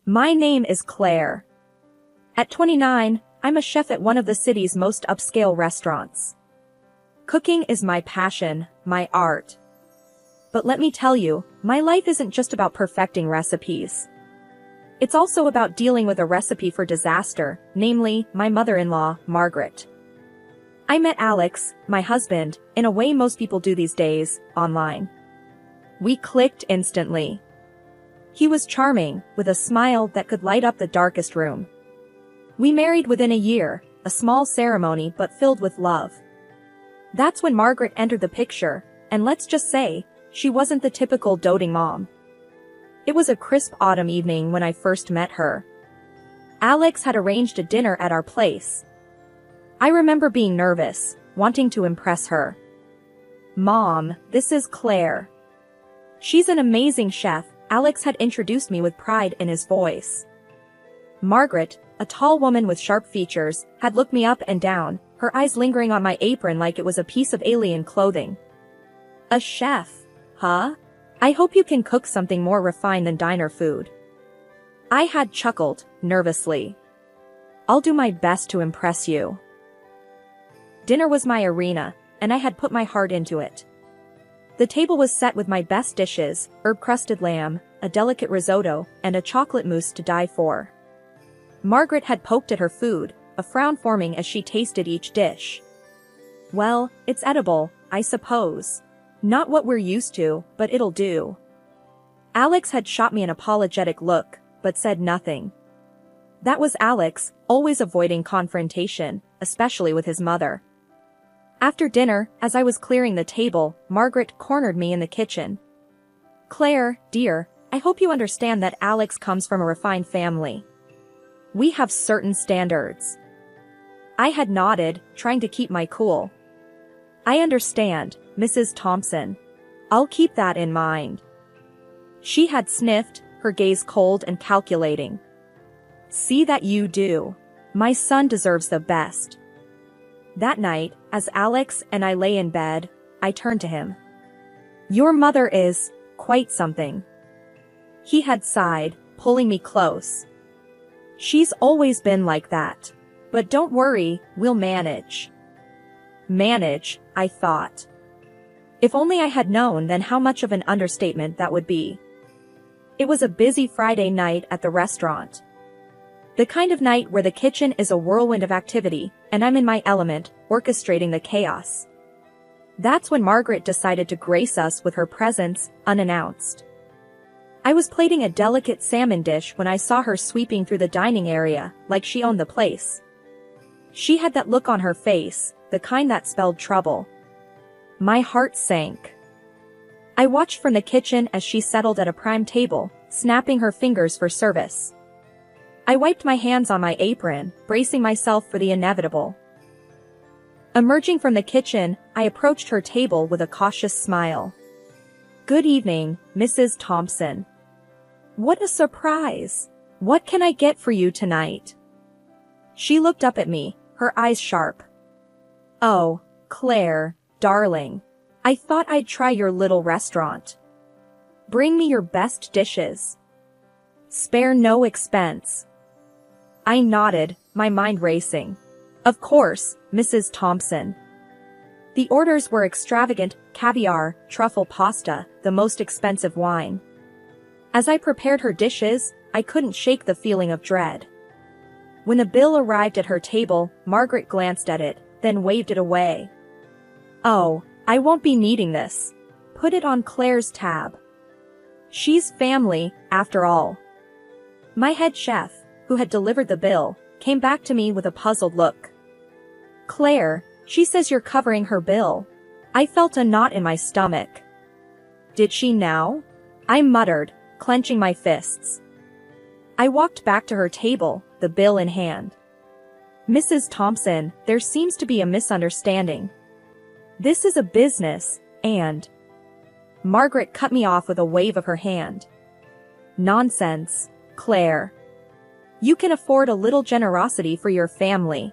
My name is Claire. At 29, I'm a chef at one of the city's most upscale restaurants. Cooking is my passion, my art. But let me tell you, my life isn't just about perfecting recipes. It's also about dealing with a recipe for disaster, namely, my mother-in-law, Margaret. I met Alex, my husband, in a way most people do these days, online. We clicked instantly. He was charming, with a smile that could light up the darkest room. We married within a year, a small ceremony but filled with love. That's when Margaret entered the picture, and let's just say, she wasn't the typical doting mom. It was a crisp autumn evening when I first met her. Alex had arranged a dinner at our place. I remember being nervous, wanting to impress her. "Mom, this is Claire. She's an amazing chef," Alex had introduced me with pride in his voice. Margaret, a tall woman with sharp features, had looked me up and down, her eyes lingering on my apron like it was a piece of alien clothing. "A chef, huh? I hope you can cook something more refined than diner food." I had chuckled, nervously. "I'll do my best to impress you." Dinner was my arena, and I had put my heart into it. The table was set with my best dishes, herb-crusted lamb, a delicate risotto, and a chocolate mousse to die for. Margaret had poked at her food, a frown forming as she tasted each dish. "Well, it's edible, I suppose. Not what we're used to, but it'll do." Alex had shot me an apologetic look, but said nothing. That was Alex, always avoiding confrontation, especially with his mother. After dinner, as I was clearing the table, Margaret cornered me in the kitchen. "Claire, dear, I hope you understand that Alex comes from a refined family. We have certain standards." I had nodded, trying to keep my cool. "I understand, Mrs. Thompson. I'll keep that in mind." She had sniffed, her gaze cold and calculating. "See that you do. My son deserves the best." That night, as Alex and I lay in bed, I turned to him. "Your mother is quite something." He had sighed, pulling me close. "She's always been like that. But don't worry, we'll manage." Manage, I thought. If only I had known then how much of an understatement that would be. It was a busy Friday night at the restaurant. The kind of night where the kitchen is a whirlwind of activity, and I'm in my element, orchestrating the chaos. That's when Margaret decided to grace us with her presence, unannounced. I was plating a delicate salmon dish when I saw her sweeping through the dining area, like she owned the place. She had that look on her face, the kind that spelled trouble. My heart sank. I watched from the kitchen as she settled at a prime table, snapping her fingers for service. I wiped my hands on my apron, bracing myself for the inevitable. Emerging from the kitchen, I approached her table with a cautious smile. "Good evening, Mrs. Thompson." "What a surprise! What can I get for you tonight?" She looked up at me, her eyes sharp. "Oh, Claire, darling. I thought I'd try your little restaurant. Bring me your best dishes. Spare no expense." I nodded, my mind racing. "Of course, Mrs. Thompson." The orders were extravagant: caviar, truffle pasta, the most expensive wine. As I prepared her dishes, I couldn't shake the feeling of dread. When the bill arrived at her table, Margaret glanced at it, then waved it away. "Oh, I won't be needing this. Put it on Claire's tab. She's family, after all." My head chef, who had delivered the bill, came back to me with a puzzled look. "Claire, she says you're covering her bill." I felt a knot in my stomach. "Did she now?" I muttered, clenching my fists. I walked back to her table, the bill in hand. "Mrs. Thompson, there seems to be a misunderstanding. This is a business, and..." Margaret cut me off with a wave of her hand. "Nonsense, Claire. You can afford a little generosity for your family.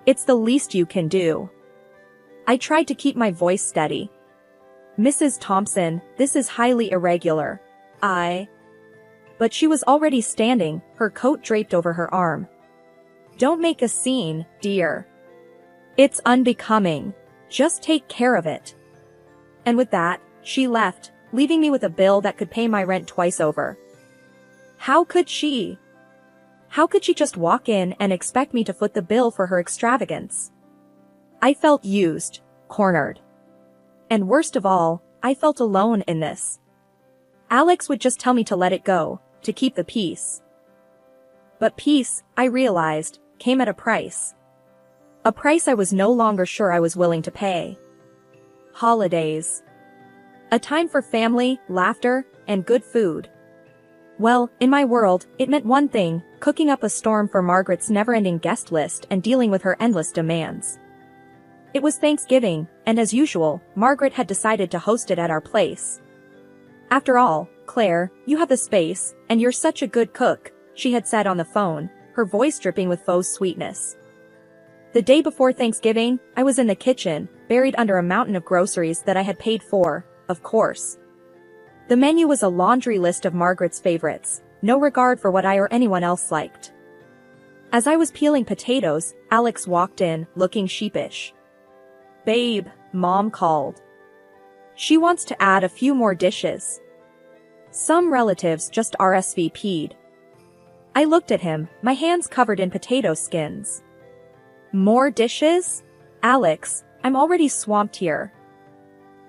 It's the least you can do." I tried to keep my voice steady. "Mrs. Thompson, this is highly irregular. But she was already standing, her coat draped over her arm. "Don't make a scene, dear. It's unbecoming. Just take care of it." And with that, she left, leaving me with a bill that could pay my rent twice over. How could she? How could she just walk in and expect me to foot the bill for her extravagance? I felt used, cornered. And worst of all, I felt alone in this. Alex would just tell me to let it go, to keep the peace. But peace, I realized, came at a price. A price I was no longer sure I was willing to pay. Holidays. A time for family, laughter, and good food. Well, in my world, it meant one thing, cooking up a storm for Margaret's never-ending guest list and dealing with her endless demands. It was Thanksgiving, and as usual, Margaret had decided to host it at our place. "After all, Claire, you have the space, and you're such a good cook," she had said on the phone, her voice dripping with faux sweetness. The day before Thanksgiving, I was in the kitchen, buried under a mountain of groceries that I had paid for, of course. The menu was a laundry list of Margaret's favorites, no regard for what I or anyone else liked. As I was peeling potatoes, Alex walked in, looking sheepish. "Babe, Mom called. She wants to add a few more dishes. Some relatives just RSVP'd." I looked at him, my hands covered in potato skins. "More dishes? Alex, I'm already swamped here."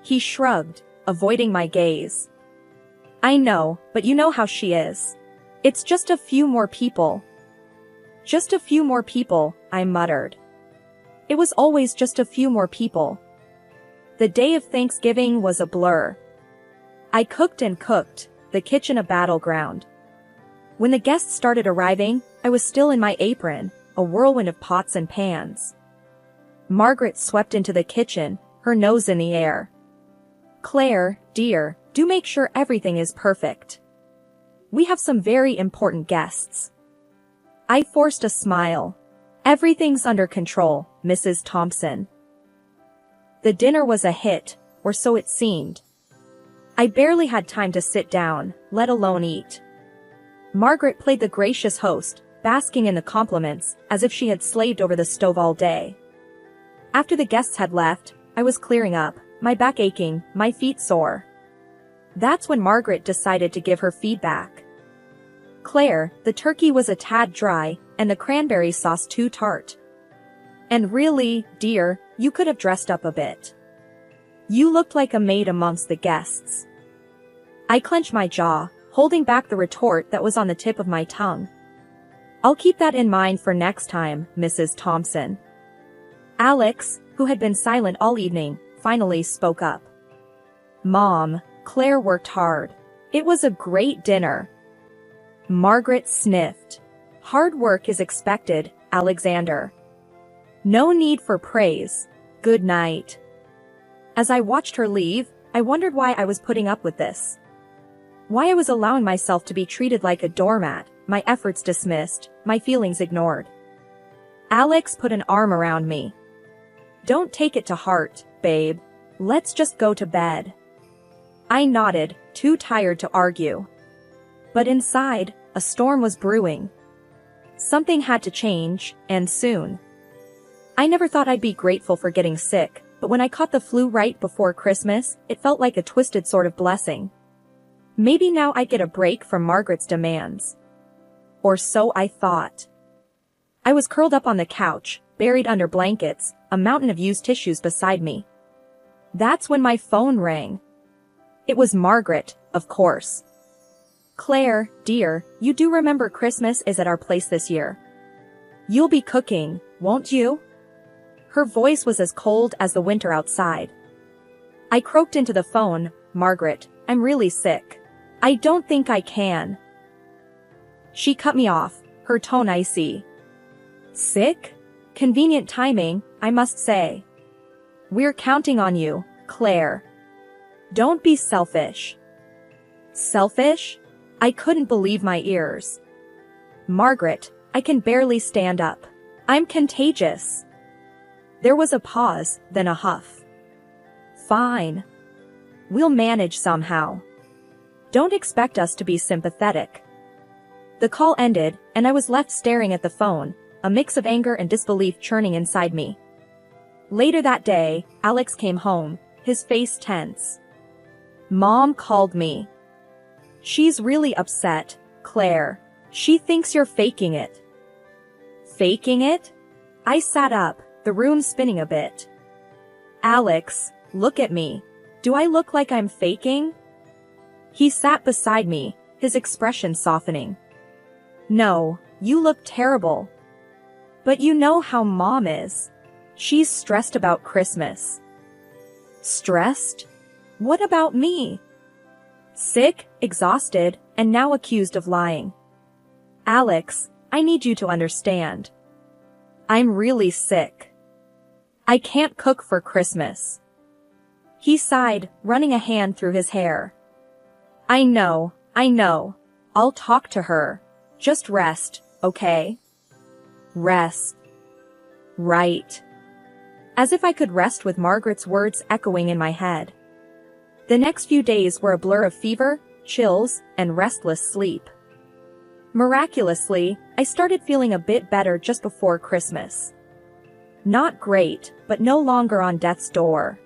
He shrugged, avoiding my gaze. "I know, but you know how she is. It's just a few more people." "Just a few more people," I muttered. It was always just a few more people. The day of Thanksgiving was a blur. I cooked and cooked, the kitchen a battleground. When the guests started arriving, I was still in my apron, a whirlwind of pots and pans. Margaret swept into the kitchen, her nose in the air. "Claire, dear, do make sure everything is perfect. We have some very important guests." I forced a smile. "Everything's under control, Mrs. Thompson." The dinner was a hit, or so it seemed. I barely had time to sit down, let alone eat. Margaret played the gracious host, basking in the compliments, as if she had slaved over the stove all day. After the guests had left, I was clearing up, my back aching, my feet sore. That's when Margaret decided to give her feedback. "Claire, the turkey was a tad dry, and the cranberry sauce too tart. And really, dear, you could have dressed up a bit. You looked like a maid amongst the guests." I clenched my jaw, holding back the retort that was on the tip of my tongue. "I'll keep that in mind for next time, Mrs. Thompson." Alex, who had been silent all evening, finally spoke up. "Mom, Claire worked hard. It was a great dinner." Margaret sniffed. "Hard work is expected, Alexander. No need for praise. Good night." As I watched her leave, I wondered why I was putting up with this. Why I was allowing myself to be treated like a doormat, my efforts dismissed, my feelings ignored. Alex put an arm around me. "Don't take it to heart, babe. Let's just go to bed." I nodded, too tired to argue. But inside, a storm was brewing. Something had to change, and soon. I never thought I'd be grateful for getting sick, but when I caught the flu right before Christmas, it felt like a twisted sort of blessing. Maybe now I'd get a break from Margaret's demands. Or so I thought. I was curled up on the couch, buried under blankets, a mountain of used tissues beside me. That's when my phone rang. It was Margaret, of course. "Claire, dear, you do remember Christmas is at our place this year. You'll be cooking, won't you?" Her voice was as cold as the winter outside. I croaked into the phone, "Margaret, I'm really sick. I don't think I can." She cut me off, her tone icy. "Sick? Convenient timing, I must say. We're counting on you, Claire. Don't be selfish." Selfish? I couldn't believe my ears. "Margaret, I can barely stand up. I'm contagious." There was a pause, then a huff. "Fine. We'll manage somehow. Don't expect us to be sympathetic." The call ended, and I was left staring at the phone, a mix of anger and disbelief churning inside me. Later that day, Alex came home, his face tense. Mom called me. She's really upset, Claire. She thinks you're faking it. Faking it? I sat up, the room spinning a bit. Alex, look at me. Do I look like I'm faking? He sat beside me, his expression softening. No, you look terrible. But you know how Mom is. She's stressed about Christmas. Stressed? What about me? Sick, exhausted, and now accused of lying. Alex, I need you to understand. I'm really sick. I can't cook for Christmas. He sighed, running a hand through his hair. I know. I'll talk to her. Just rest, okay? Rest. Right. As if I could rest with Margaret's words echoing in my head. The next few days were a blur of fever, chills, and restless sleep. Miraculously, I started feeling a bit better just before Christmas. Not great, but no longer on death's door.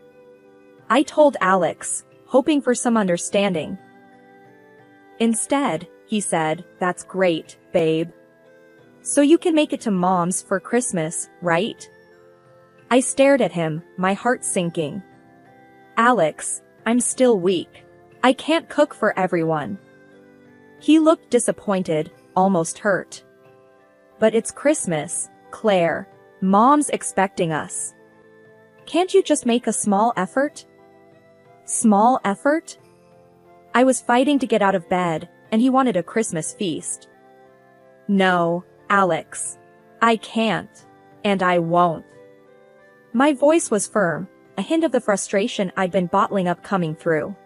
I told Alex, hoping for some understanding. Instead, he said, "That's great, babe. So you can make it to Mom's for Christmas, right?" I stared at him, my heart sinking. Alex, I'm still weak. I can't cook for everyone. He looked disappointed, almost hurt. But it's Christmas, Claire. Mom's expecting us. Can't you just make a small effort? Small effort? I was fighting to get out of bed, and he wanted a Christmas feast. No, Alex. I can't. And I won't. My voice was firm, a hint of the frustration I'd been bottling up coming through.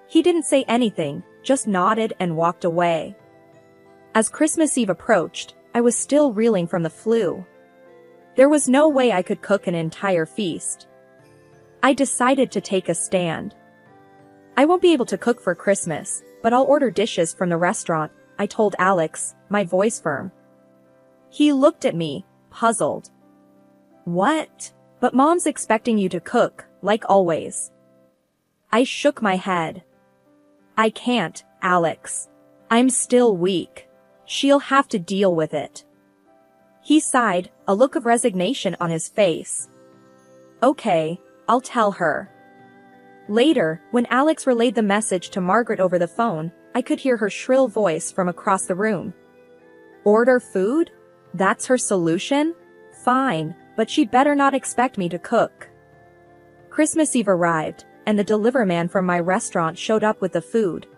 He didn't say anything, just nodded and walked away. As Christmas Eve approached, I was still reeling from the flu. There was no way I could cook an entire feast. I decided to take a stand. I won't be able to cook for Christmas, but I'll order dishes from the restaurant, I told Alex, my voice firm. He looked at me, puzzled. What? But Mom's expecting you to cook, like always. I shook my head. I can't, Alex. I'm still weak. She'll have to deal with it. He sighed, a look of resignation on his face. Okay, I'll tell her. Later, when Alex relayed the message to Margaret over the phone, I could hear her shrill voice from across the room. Order food? That's her solution? Fine, but she'd better not expect me to cook. Christmas Eve arrived, and the delivery man from my restaurant showed up with the food.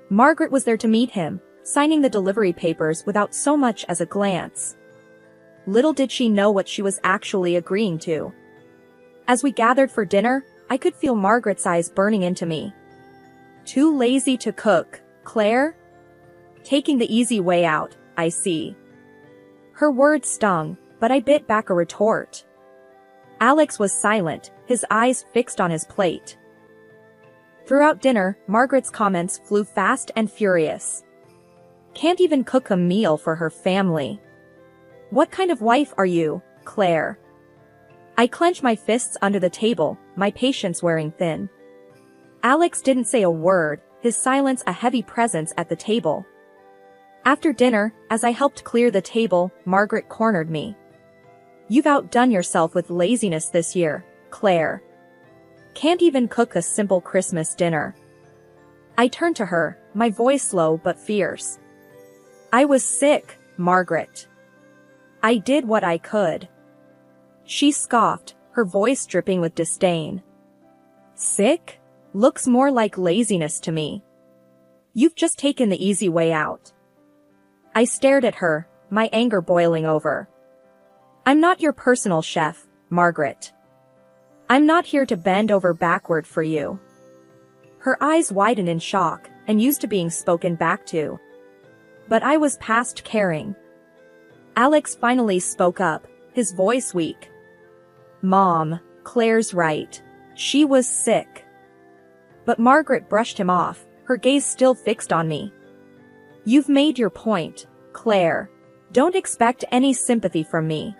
Margaret was there to meet him, signing the delivery papers without so much as a glance. Little did she know what she was actually agreeing to. As we gathered for dinner, I could feel Margaret's eyes burning into me. Too lazy to cook, Claire? Taking the easy way out, I see. Her words stung, but I bit back a retort. Alex was silent, his eyes fixed on his plate. Throughout dinner, Margaret's comments flew fast and furious. Can't even cook a meal for her family. What kind of wife are you, Claire? I clenched my fists under the table, my patience wearing thin. Alex didn't say a word, his silence a heavy presence at the table. After dinner, as I helped clear the table, Margaret cornered me. You've outdone yourself with laziness this year, Claire. Can't even cook a simple Christmas dinner. I turned to her, my voice low but fierce. I was sick, Margaret. I did what I could. She scoffed, her voice dripping with disdain. Sick? Looks more like laziness to me. You've just taken the easy way out. I stared at her, my anger boiling over. I'm not your personal chef, Margaret. I'm not here to bend over backward for you. Her eyes widened in shock, and used to being spoken back to. But I was past caring. Alex finally spoke up, his voice weak. Mom, Claire's right. She was sick. But Margaret brushed him off, her gaze still fixed on me. You've made your point, Claire. Don't expect any sympathy from me.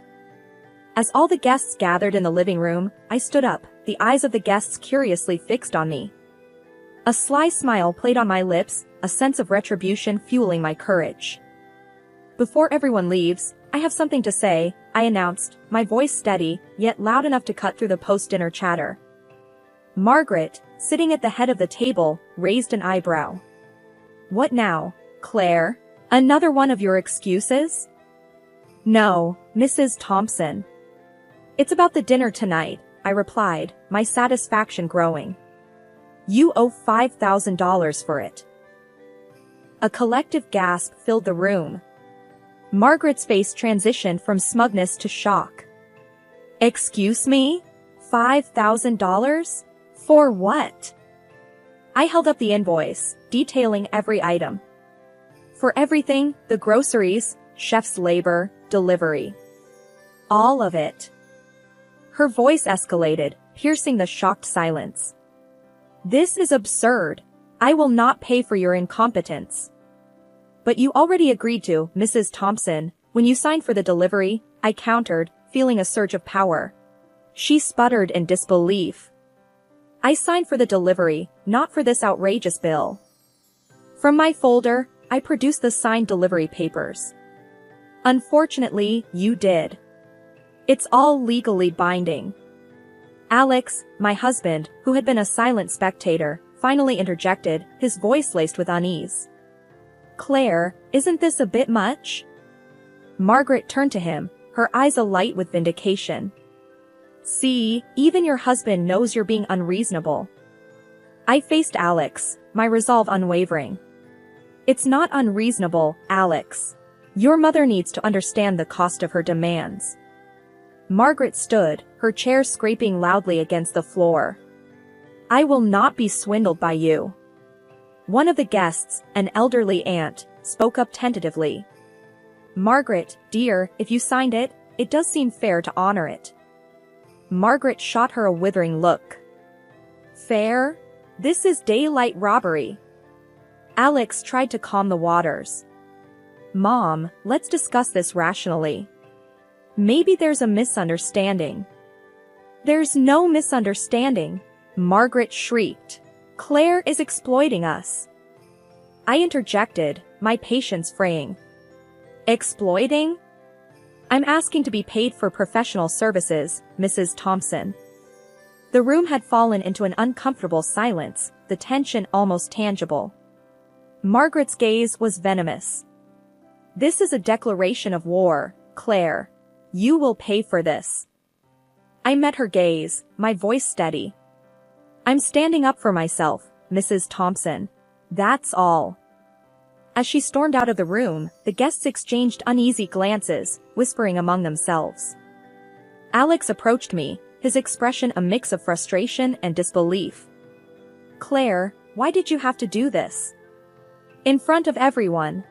As all the guests gathered in the living room, I stood up, the eyes of the guests curiously fixed on me. A sly smile played on my lips, a sense of retribution fueling my courage. Before everyone leaves, I have something to say, I announced, my voice steady, yet loud enough to cut through the post-dinner chatter. Margaret, sitting at the head of the table, raised an eyebrow. What now, Claire? Another one of your excuses? No, Mrs. Thompson. It's about the dinner tonight, I replied, my satisfaction growing. You owe $5,000 for it. A collective gasp filled the room. Margaret's face transitioned from smugness to shock. Excuse me? $5,000? For what? I held up the invoice, detailing every item. For everything, the groceries, chef's labor, delivery. All of it. Her voice escalated, piercing the shocked silence. This is absurd. I will not pay for your incompetence. But you already agreed to, Mrs. Thompson, when you signed for the delivery, I countered, feeling a surge of power. She sputtered in disbelief. I signed for the delivery, not for this outrageous bill. From my folder, I produced the signed delivery papers. Unfortunately, you did. It's all legally binding. Alex, my husband, who had been a silent spectator, finally interjected, his voice laced with unease. Claire, isn't this a bit much? Margaret turned to him, her eyes alight with vindication. See, even your husband knows you're being unreasonable. I faced Alex, my resolve unwavering. It's not unreasonable, Alex. Your mother needs to understand the cost of her demands. Margaret stood, her chair scraping loudly against the floor. I will not be swindled by you. One of the guests, an elderly aunt, spoke up tentatively. Margaret, dear, if you signed it, it does seem fair to honor it. Margaret shot her a withering look. Fair? This is daylight robbery. Alex tried to calm the waters. Mom, let's discuss this rationally. Maybe there's a misunderstanding. There's no misunderstanding, Margaret shrieked. Claire is exploiting us. I interjected, my patience fraying. Exploiting? I'm asking to be paid for professional services, Mrs. Thompson. The room had fallen into an uncomfortable silence, the tension almost tangible. Margaret's gaze was venomous. This is a declaration of war, Claire. You will pay for this. I met her gaze, my voice steady. I'm standing up for myself, Mrs. Thompson. That's all. As she stormed out of the room, the guests exchanged uneasy glances, whispering among themselves. Alex approached me, his expression a mix of frustration and disbelief. Claire, why did you have to do this? In front of everyone.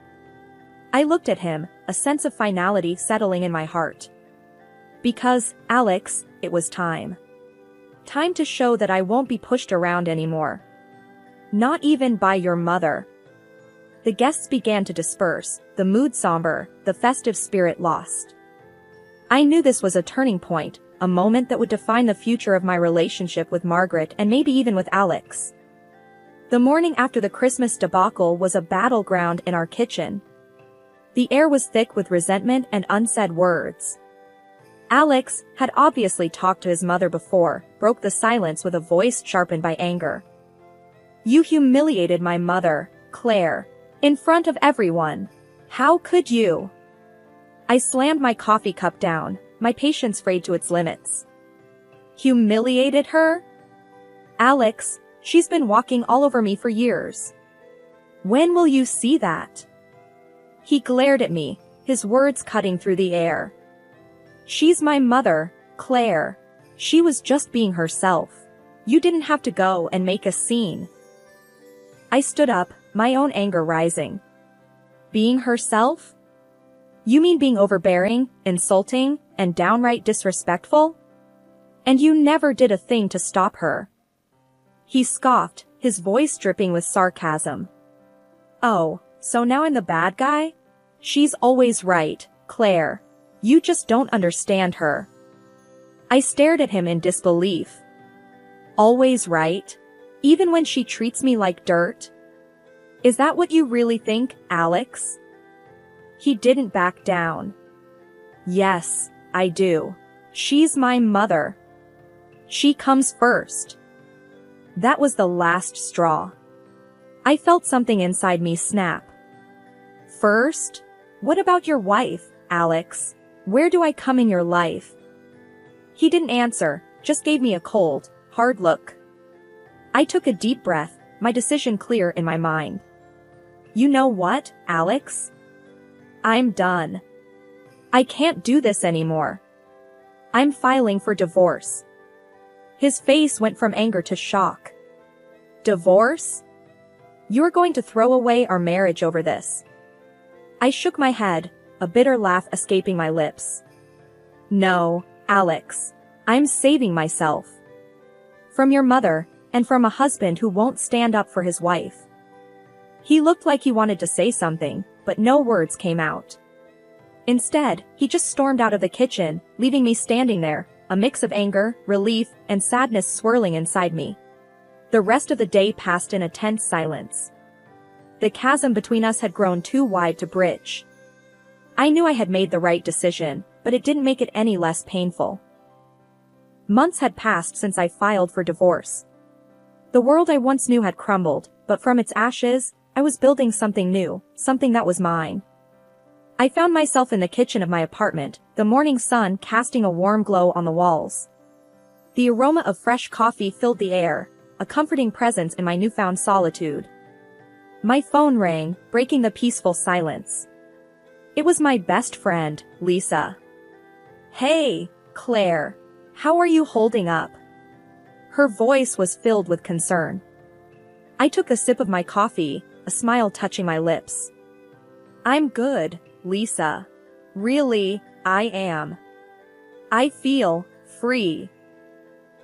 I looked at him, a sense of finality settling in my heart. Because, Alex, it was time. Time to show that I won't be pushed around anymore. Not even by your mother. The guests began to disperse, the mood somber, the festive spirit lost. I knew this was a turning point, a moment that would define the future of my relationship with Margaret and maybe even with Alex. The morning after the Christmas debacle was a battleground in our kitchen. The air was thick with resentment and unsaid words. Alex had obviously talked to his mother before, broke the silence with a voice sharpened by anger. You humiliated my mother, Claire. In front of everyone. How could you? I slammed my coffee cup down, my patience frayed to its limits. Humiliated her? Alex, she's been walking all over me for years. When will you see that? He glared at me, his words cutting through the air. She's my mother, Claire. She was just being herself. You didn't have to go and make a scene. I stood up, my own anger rising. Being herself? You mean being overbearing, insulting, and downright disrespectful? And you never did a thing to stop her. He scoffed, his voice dripping with sarcasm. Oh, So now I'm the bad guy? She's always right, Claire. You just don't understand her. I stared at him in disbelief. Always right? Even when she treats me like dirt? Is that what you really think, Alex? He didn't back down. Yes, I do. She's my mother. She comes first. That was the last straw. I felt something inside me snap. First? What about your wife, Alex? Where do I come in your life? He didn't answer, just gave me a cold, hard look. I took a deep breath, my decision clear in my mind. You know what, Alex? I'm done. I can't do this anymore. I'm filing for divorce. His face went from anger to shock. Divorce? You're going to throw away our marriage over this. I shook my head, a bitter laugh escaping my lips. No, Alex. I'm saving myself. From your mother, and from a husband who won't stand up for his wife. He looked like he wanted to say something, but no words came out. Instead, he just stormed out of the kitchen, leaving me standing there, a mix of anger, relief, and sadness swirling inside me. The rest of the day passed in a tense silence. The chasm between us had grown too wide to bridge. I knew I had made the right decision, but it didn't make it any less painful. Months had passed since I filed for divorce. The world I once knew had crumbled, but from its ashes, I was building something new, something that was mine. I found myself in the kitchen of my apartment, the morning sun casting a warm glow on the walls. The aroma of fresh coffee filled the air, a comforting presence in my newfound solitude. My phone rang, breaking the peaceful silence. It was my best friend, Lisa. Hey, Claire. How are you holding up? Her voice was filled with concern. I took a sip of my coffee, a smile touching my lips. I'm good, Lisa. Really, I am. I feel free.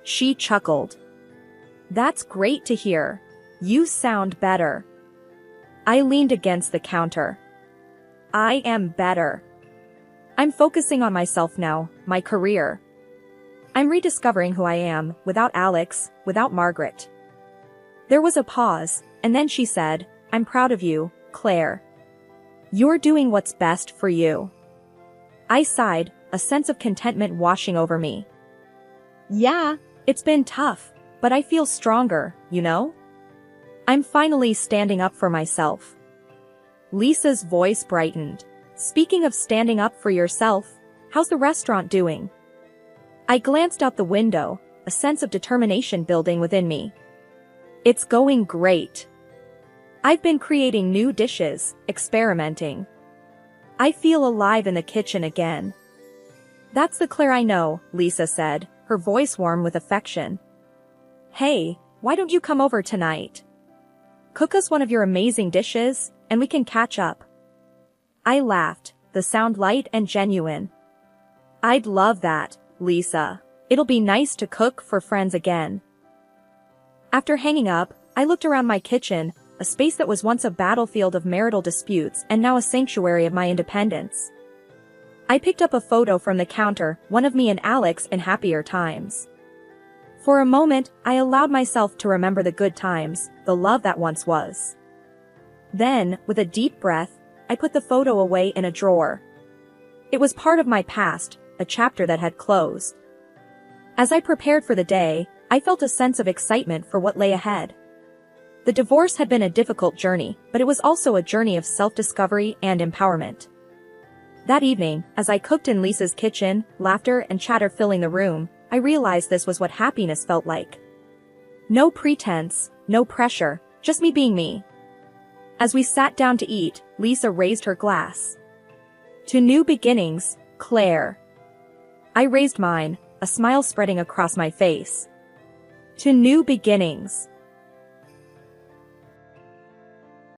She chuckled. That's great to hear. You sound better. I leaned against the counter. I am better. I'm focusing on myself now, my career. I'm rediscovering who I am, without Alex, without Margaret. There was a pause, and then she said, I'm proud of you, Claire. You're doing what's best for you. I sighed, a sense of contentment washing over me. Yeah, it's been tough, but I feel stronger, you know? I'm finally standing up for myself. Lisa's voice brightened. Speaking of standing up for yourself, how's the restaurant doing? I glanced out the window, a sense of determination building within me. It's going great. I've been creating new dishes, experimenting. I feel alive in the kitchen again. That's the Claire I know, Lisa said, her voice warm with affection. Hey, why don't you come over tonight? Cook us one of your amazing dishes, and we can catch up. I laughed, the sound light and genuine. I'd love that, Lisa. It'll be nice to cook for friends again. After hanging up, I looked around my kitchen, a space that was once a battlefield of marital disputes and now a sanctuary of my independence. I picked up a photo from the counter, one of me and Alex in happier times. For a moment, I allowed myself to remember the good times, the love that once was. Then, with a deep breath, I put the photo away in a drawer. It was part of my past, a chapter that had closed. As I prepared for the day, I felt a sense of excitement for what lay ahead. The divorce had been a difficult journey, but it was also a journey of self-discovery and empowerment. That evening, as I cooked in Lisa's kitchen, laughter and chatter filling the room, I realized this was what happiness felt like. No pretense, no pressure, just me being me. As we sat down to eat, Lisa raised her glass. To new beginnings, Claire. I raised mine, a smile spreading across my face. To new beginnings.